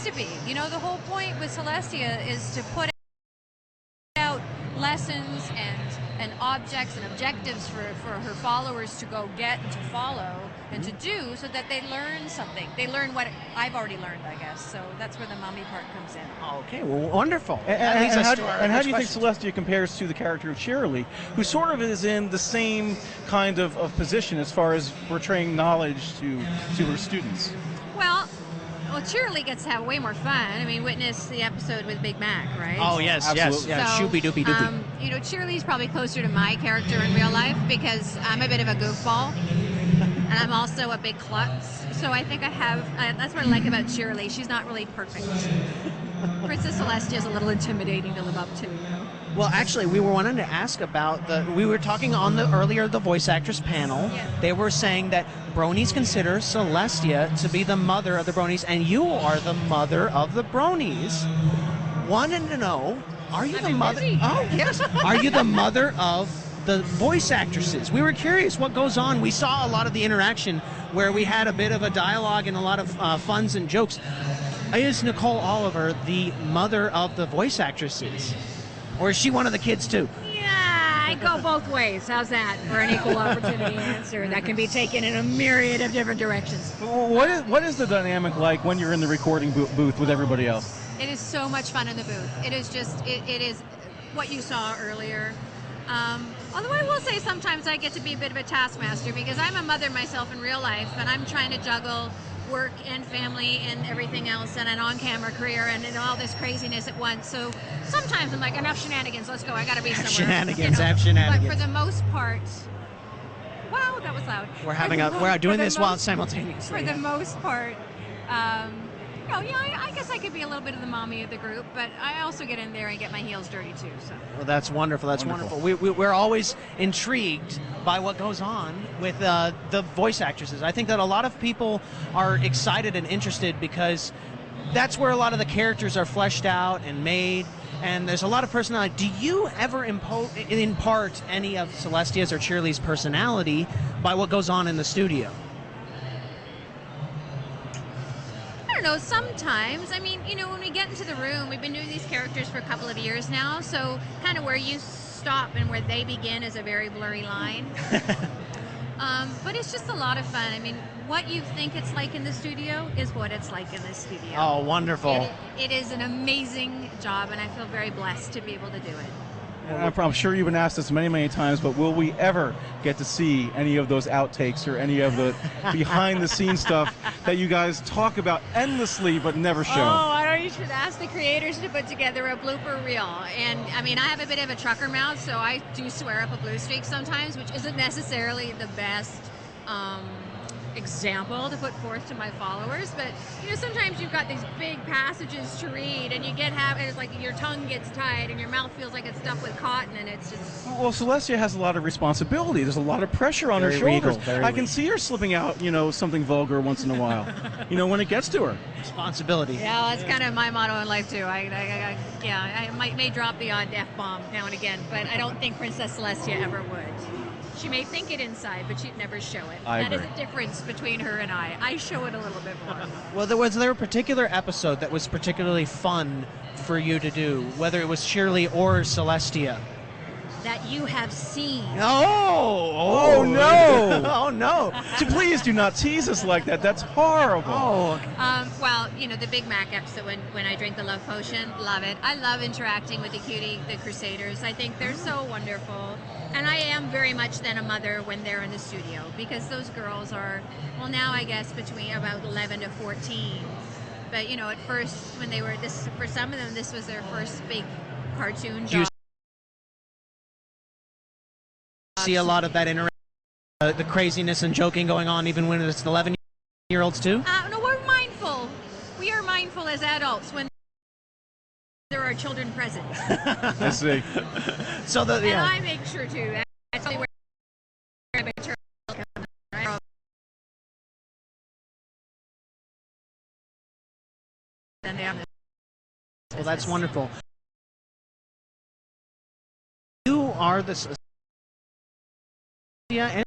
to be. You know, the whole point with Celestia is to put out lessons and objects and objectives for her followers to go get and to follow and to do, so that they learn something. They learn what I've already learned, I guess. So that's where the mommy part comes in. Okay, well, wonderful. And how do you think Celestia compares to the character of Shirley, who sort of is in the same kind of position as far as portraying knowledge to her students? Well, Shirley gets to have way more fun. I mean, witness the episode with Big Mac, right? Oh, yes, absolutely. yes. So, Shooby doopy doopy. You know, Shirley's probably closer to my character in real life because I'm a bit of a goofball. And I'm also a big klutz. So I think that's what I like about Shirley. She's not really perfect. Princess Celestia is a little intimidating to live up to, you know? Well, actually, we were wanting to ask about we were talking on the voice actress panel. Yeah. They were saying that Bronies consider Celestia to be the mother of the Bronies, and you are the mother of the Bronies. Wanted to know, are you the mother? Busy. Oh, yes. Are you the mother of the voice actresses? We were curious what goes on. We saw a lot of the interaction where we had a bit of a dialogue and a lot of funs and jokes. Is Nicole Oliver the mother of the voice actresses? Or is she one of the kids too? Yeah, I go both ways. How's that for an equal opportunity answer? That can be taken in a myriad of different directions. What is the dynamic like when you're in the recording booth with everybody else? It is so much fun in the booth. It is just, it is what you saw earlier. Although I will say sometimes I get to be a bit of a taskmaster because I'm a mother myself in real life, and I'm trying to juggle work and family and everything else and an on-camera career and all this craziness at once. So sometimes I'm like, enough shenanigans, let's go, I gotta be somewhere. Shenanigans, have shenanigans. But for the most part, wow, that was loud. We're doing this while simultaneously. For the most part, I guess I could be a little bit of the mommy of the group, but I also get in there and get my heels dirty too. So. Well, that's wonderful. That's wonderful. We're always intrigued by what goes on with the voice actresses. I think that a lot of people are excited and interested because that's where a lot of the characters are fleshed out and made, and there's a lot of personality. Do you ever impart any of Celestia's or Shirley's personality by what goes on in the studio? I don't know, sometimes. I mean, you know, when we get into the room, we've been doing these characters for a couple of years now, so kind of where you stop and where they begin is a very blurry line. But it's just a lot of fun. I mean, what you think it's like in the studio is what it's like in the studio. Oh, wonderful. It is an amazing job, and I feel very blessed to be able to do it. I'm sure you've been asked this many, many times, but will we ever get to see any of those outtakes or any of the behind-the-scenes stuff that you guys talk about endlessly but never show? Oh, I know you should ask the creators to put together a blooper reel. And, I mean, I have a bit of a trucker mouth, so I do swear up a blue streak sometimes, which isn't necessarily the best example to put forth to my followers, but you know, sometimes you've got these big passages to read and you it's like your tongue gets tied and your mouth feels like it's stuffed with cotton, and it's just... Well, Celestia has a lot of responsibility. There's a lot of pressure on her shoulders. I can see her slipping out, you know, something vulgar once in a while, you know, when it gets to her. Responsibility. Yeah, well, that's kind of my motto in life too. I may drop the odd F-bomb now and again, but I don't think Princess Celestia ever would. She may think it inside, but she'd never show it. That is a difference between her and I. I show it a little bit more. Well, was there a particular episode that was particularly fun for you to do, whether it was Shirley or Celestia? That you have seen. Oh no! Oh no! Please do not tease us like that. That's horrible. Oh. Well, you know, the Big Mac episode when I drink the love potion, love it. I love interacting with the Crusaders. I think they're so wonderful. And I am very much then a mother when they're in the studio, because those girls are, well, now I guess between about 11 to 14. But, you know, at first when they were, for some of them, this was their first big cartoon job. See a lot of that interaction, the craziness and joking going on even when it's 11-year-olds too? No, we're mindful. We are mindful as adults when there are children present. I see. So and I make sure too. That's where I make sure. Well, that's wonderful. You are the... Yeah,